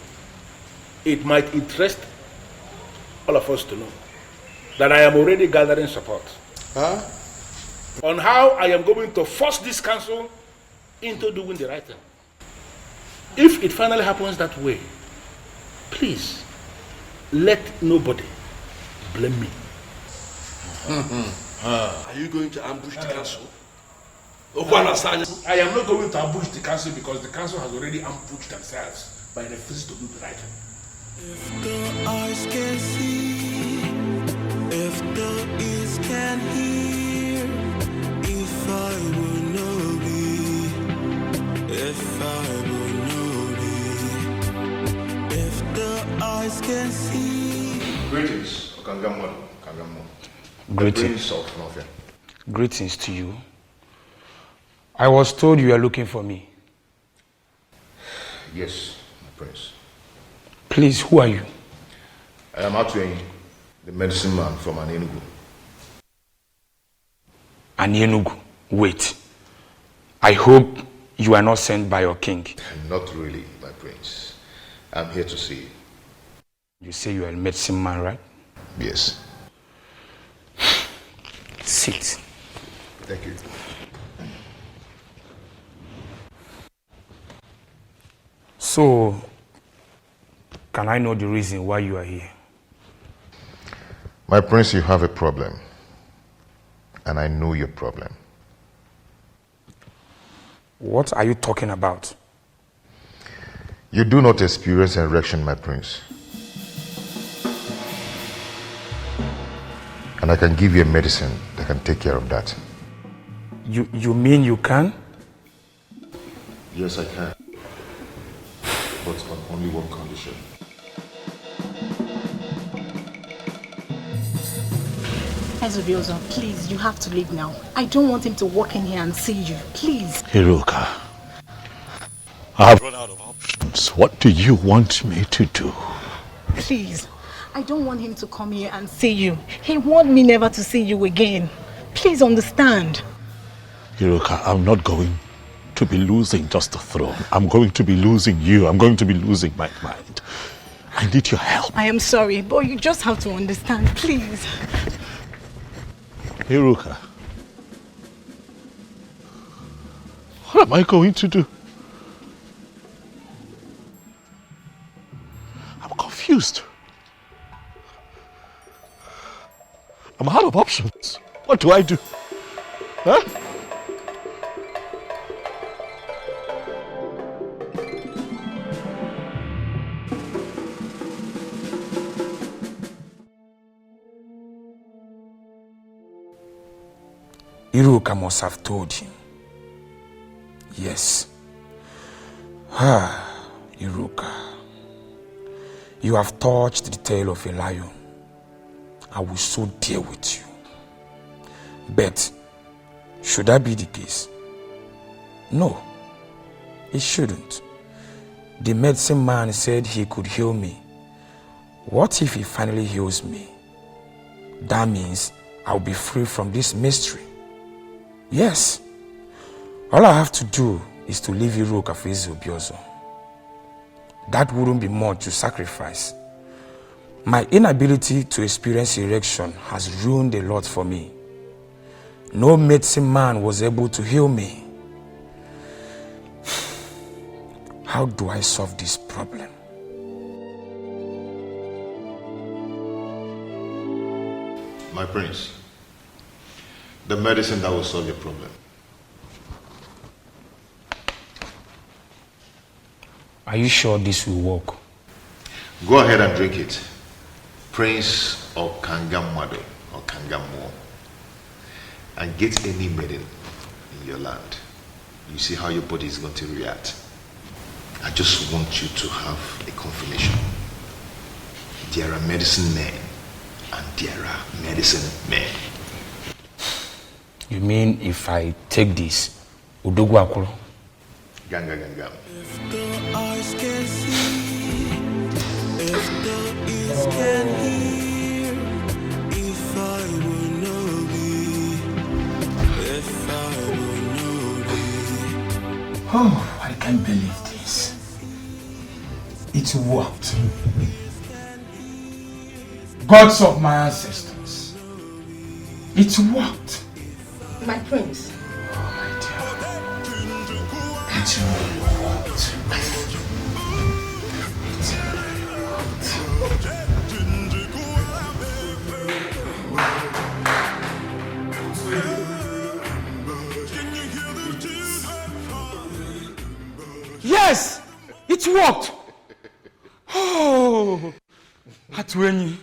It might interest all of us to know that I am already gathering support on how I am going to force this council into doing the right thing. If it finally happens that way, please let nobody blame me. Are you going to ambush the council? I am not going to ambush the council because the council has already ambushed themselves by refusing to do the right thing. If the eyes can see, if the ears can hear, if I will know thee, if I will know thee, if the eyes can see. Greetings, Okangamo. Greetings. Greetings to you. I was told you are looking for me. Yes, my prince. Please, who are you? I am Atweng, the medicine man from Enugu. Enugu? Wait. I hope you are not sent by your king. Not really, my prince. I'm here to see you. You say you are a medicine man, right? Yes. Sit. Thank you. So, can I know the reason why you are here? My prince, you have a problem. And I know your problem. What are you talking about? You do not experience erection, my prince. And I can give you a medicine that can take care of that. You mean you can? Yes, I can. But on only one condition. Ezobiozo, please, you have to leave now. I don't want him to walk in here and see you. Please. Iruka, I have run out of options. What do you want me to do? Please. I don't want him to come here and see you. He wants me never to see you again. Please understand. Iruka, I'm not going to be losing just the throne. I'm going to be losing you. I'm going to be losing my mind. I need your help. I am sorry, but you just have to understand, please. Iruka, what am I going to do? I'm confused. I'm out of options. What do I do? Huh? Iruka must have told him. Yes. Iruka. You have touched the tail of a lion. I will so deal with you. But should that be the case? No, it shouldn't. The medicine man said he could heal me. What if he finally heals me? That means I'll be free from this mystery. Yes. All I have to do is to leave Iruka for Ezobiozo. That wouldn't be much to sacrifice. My inability to experience erection has ruined a lot for me. No medicine man was able to heal me. How do I solve this problem? My prince, the medicine that will solve your problem. Are you sure this will work? Go ahead and drink it. Prince or Kangamado or Kangamo. And get any maiden in your land. You see how your body is going to react. I just want you to have a confirmation. There are medicine men and there are medicine men. You mean if I take this, Udogu Akuro? Ganga Ganga. If the eyes can see, if the ears can hear, if I will know thee, if I will know thee. Oh, I can't believe this. It worked. Gods of my ancestors. It worked. My prince. Oh, my dear. It really worked. Yes! It worked! Oh! Atweni.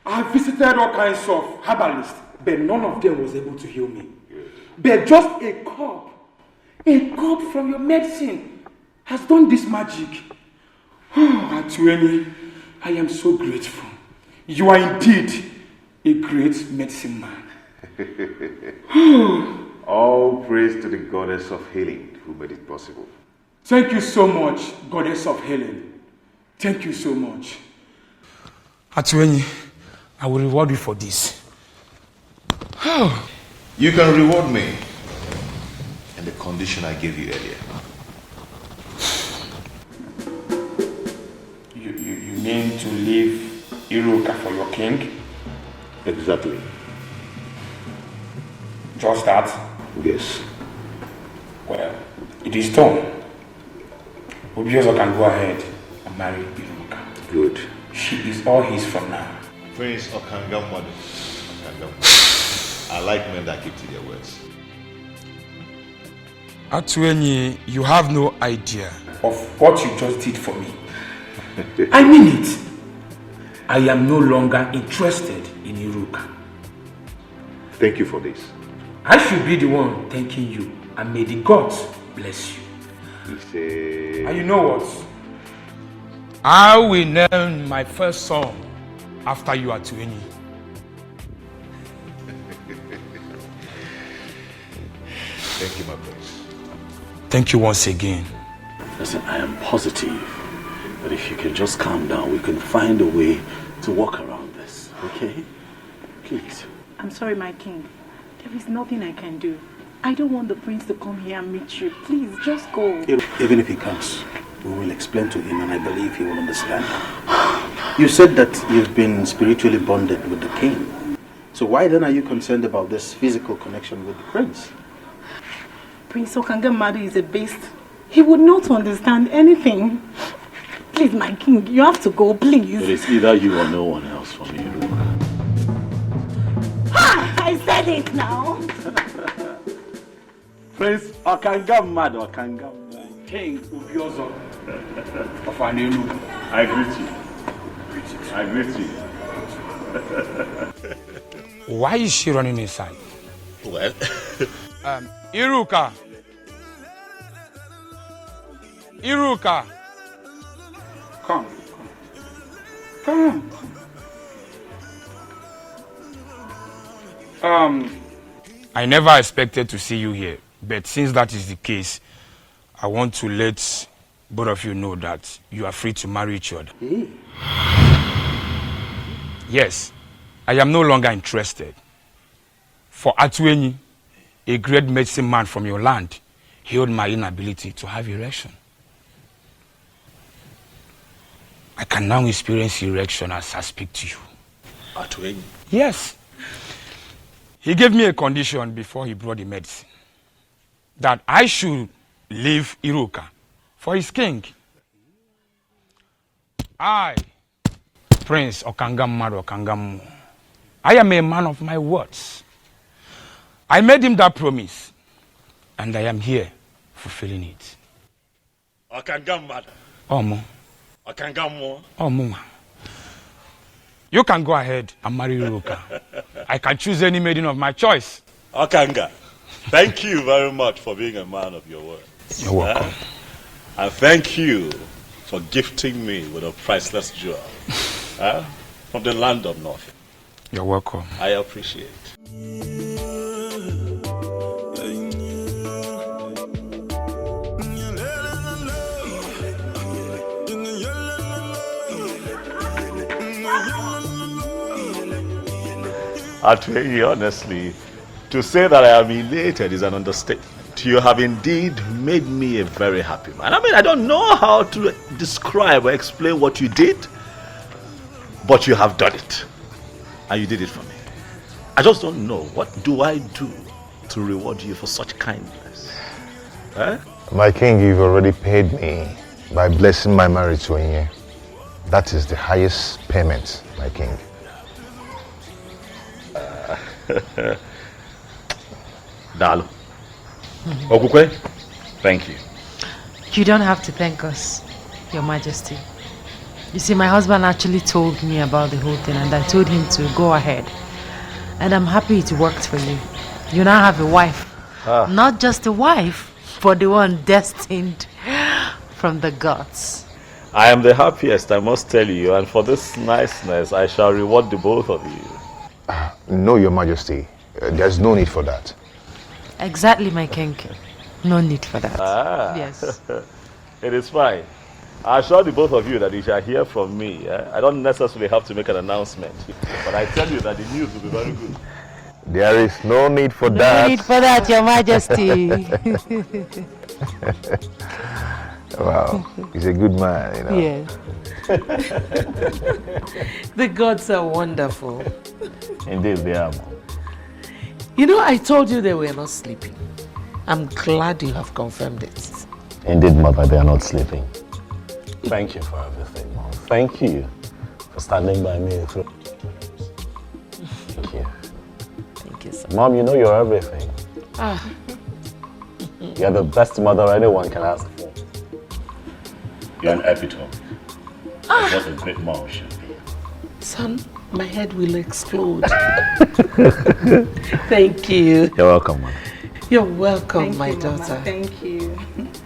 I visited all kinds of herbalists, but none of them was able to heal me. But just a cup from your medicine has done this magic. Oh, Atweni, I am so grateful. You are indeed a great medicine man. All praise to the goddess of healing who made it possible. Thank you so much, goddess of healing. Thank you so much. Atweni, I will reward you for this. You can reward me in the condition I gave you earlier. You mean to leave Iruka for your king? Exactly. Just that? Yes. Well, it is done. Obiozo can go ahead and marry Iruka. Good. She is all his from now. Prince Okangamwadu. I like men that keep to their words. Atweni, you have no idea of what you just did for me. I mean it. I am no longer interested in Iruka. Thank you for this. I should be the one thanking you, and may the gods bless you. You say... And you know what? I will name my first son after you, Atueni. Thank you, my prince. Thank you once again. Listen, I am positive that if you can just calm down, we can find a way to walk around this, okay? Please. I'm sorry, my king. There is nothing I can do. I don't want the prince to come here and meet you. Please, just go. Even if he comes, we will explain to him and I believe he will understand. You said that you've been spiritually bonded with the king. So why then are you concerned about this physical connection with the prince? Prince Okangamadu is a beast. He would not understand anything. Please, my king, you have to go, please. It is either you or no one else for me, Ruka. I said it now. Prince Okangamadu, Okangamadu. King Ubiozo of Anelu. I greet you. I greet you. Why is she running inside? Well, Iruka. Iruka. Come. Come. I never expected to see you here, but since that is the case, I want to let both of you know that you are free to marry each other. Hey. Yes, I am no longer interested. For Atueni, a great medicine man from your land, healed my inability to have erection. I can now experience erection as I speak to you. Atueni? Yes. He gave me a condition before he brought the medicine, that I should leave Iruka for his king. I, Prince Okangamadu Okangamu, I am a man of my words. I made him that promise, and I am here fulfilling it. Okangamadu. Omo. Okangamu. Omo. You can go ahead and marry Iruka. I can choose any maiden of my choice. Okanga, thank you very much for being a man of your word. You're welcome. And thank you for gifting me with a priceless jewel from the land of North. You're welcome. I appreciate. Atueni, honestly, to say that I am elated is an understatement. You have indeed made me a very happy man. I mean, I don't know how to describe or explain what you did, but you have done it. And you did it for me. I just don't know, what do I do to reward you for such kindness? My king, you've already paid me by blessing my marriage to Ini. That is the highest payment, my king. Dalo. Okukwe, thank you. You don't have to thank us, Your Majesty. You see, my husband actually told me about the whole thing and I told him to go ahead. And I'm happy it worked for you. You now have a wife. Not just a wife, but the one destined from the gods. I am the happiest, I must tell you, and for this niceness, I shall reward the both of you. No, Your Majesty. There's no need for that. Exactly, my king. No need for that. Yes. It is fine. I assure the both of you that you shall hear from me. I don't necessarily have to make an announcement, but I tell you that the news will be very good. There is no need for that. No need for that, Your Majesty. Wow, he's a good man, you know. Yes. The gods are wonderful. Indeed, they are. You know, I told you they were not sleeping. I'm glad you have confirmed it. Indeed, Mother, they are not sleeping. Thank you for everything, Mom. Thank you for standing by me through. Thank you. Thank you, sir. Mom, you know you're everything. You're the best mother anyone can ask for. You're an epitome. What a great mom should be. Son, my head will explode. Thank you. You're welcome, Mom. You're welcome, Thank my you, daughter. Mama. Thank you.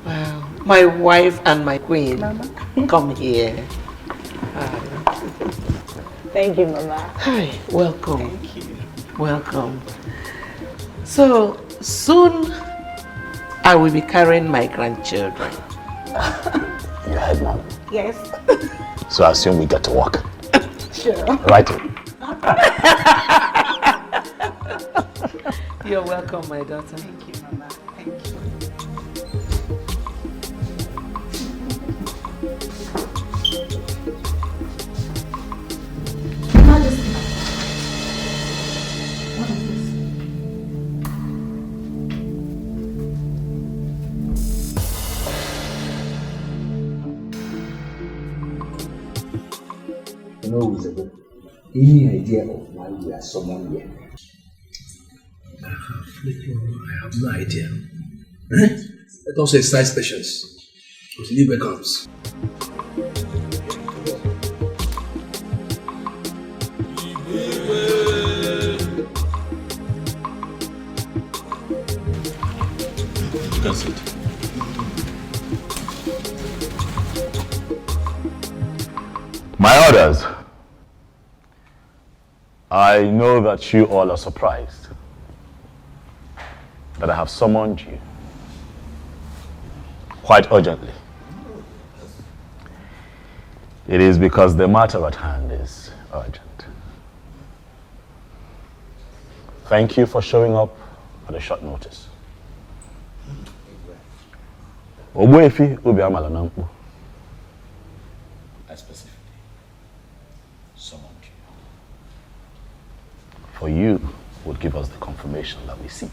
Wow. My wife and my queen. Mama. Come here. Thank you, Mama. Hi, welcome. Thank you. Welcome. So, soon I will be carrying my grandchildren. You heard, Mom? Yes. So I assume we get to work. Sure. Right. You're welcome, my daughter. Thank you, Mama. Thank you. Majesty. What is this? No, Isabel. Any idea of why we are summoned here? I have no idea. Let us exercise patience. Until Libre comes. You can sit. My orders. I know that you all are surprised that I have summoned you quite urgently. It is because the matter at hand is urgent. Thank you for showing up at a short notice. Ogbuefi Obiamala Nampo. I specifically summoned you. For you would give us the confirmation that we seek.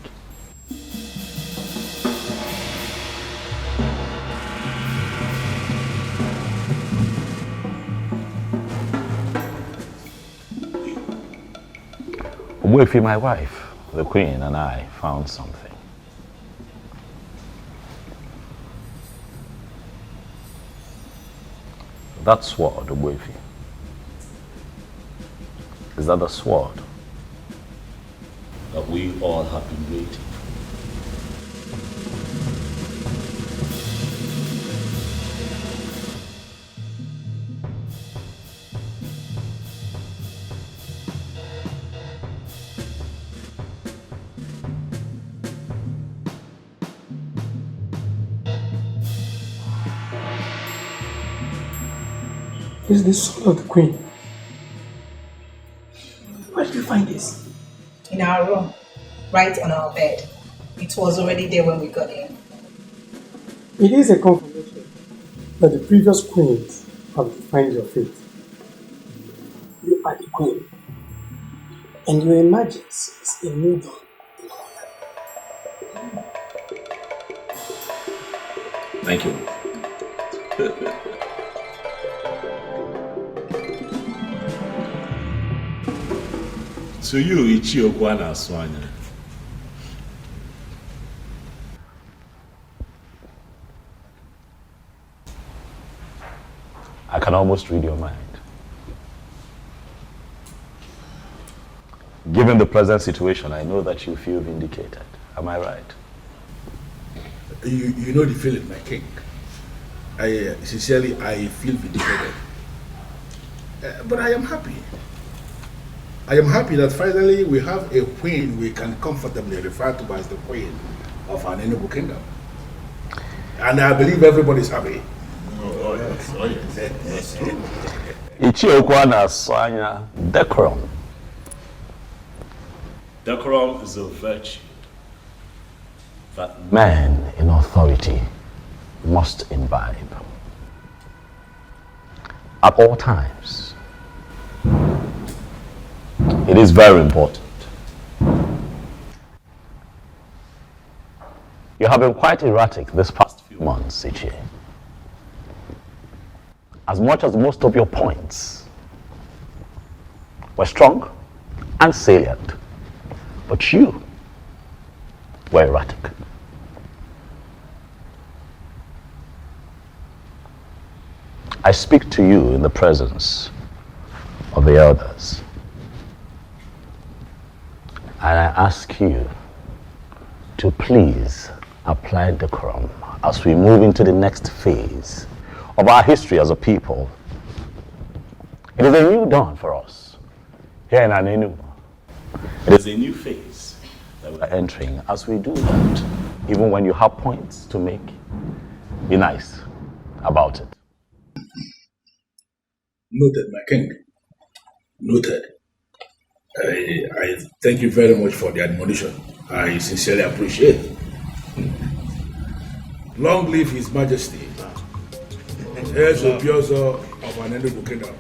Ogbuefi, my wife, the Queen, and I found something. That sword, Ogbuefi, is that the sword that we all have been waiting for? This is the sword of the Queen. Where did you find this? In our room, right on our bed. It was already there when we got in. It is a confirmation that the previous queens have defined your fate. You are the queen, and your emergence is a new dawn. Thank you. To you, Ichiokwana Swanya. I can almost read your mind. Given the present situation, I know that you feel vindicated. Am I right? You know the feeling, my king. I sincerely feel vindicated. But I am happy. I am happy that finally we have a queen we can comfortably refer to as the queen of our Enugu kingdom. And I believe everybody's happy. Oh yes, oh yes. Ichiokwana Swanya, decorum. Decorum is a virtue that men in authority must imbibe at all times. It is very important. You have been quite erratic this past few months, Ichie. As much as most of your points were strong and salient, but you were erratic. I speak to you in the presence of the elders, and I ask you to please apply decorum as we move into the next phase of our history as a people. It is a new dawn for us. here in Anenu. It is a new phase that we are entering. As we do that, even when you have points to make, be nice about it. Noted, my king. Noted. I thank you very much for the admonition. I sincerely appreciate it. Long live His Majesty. Here's the Biozo of an Enugu kingdom.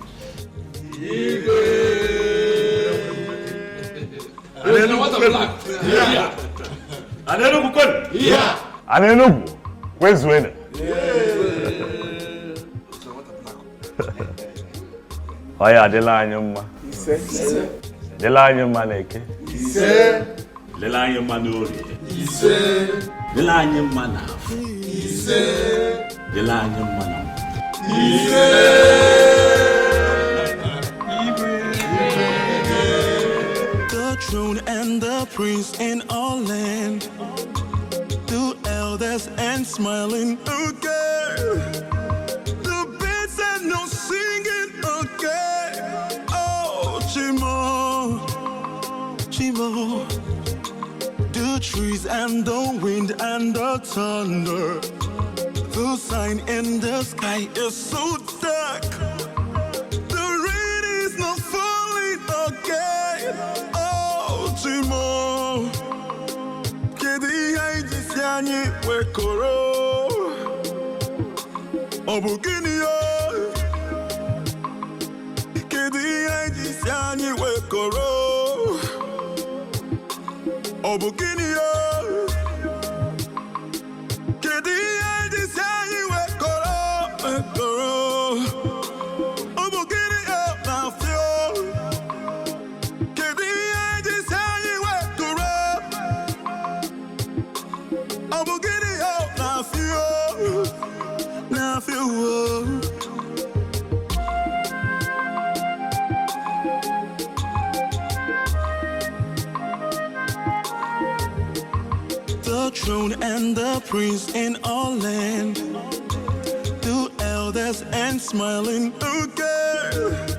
Anenugu, where's winning? Oh yeah, the line, the line, maneke. The line, manuri. The line, manaf. The line, manam. The throne and the prince in all land, the elders and smiling again, the birds and no singing again. Oh, Chimo, Chimo, the trees and the wind and the thunder, the sign in the sky is so dark. The rain is not falling again. Oh, Chimo, Kedi haiji siani wekoro. Obukini yo, Kedi haiji siani wekoro. Obukini yo. The throne and the prince in all land, the elders and smiling again.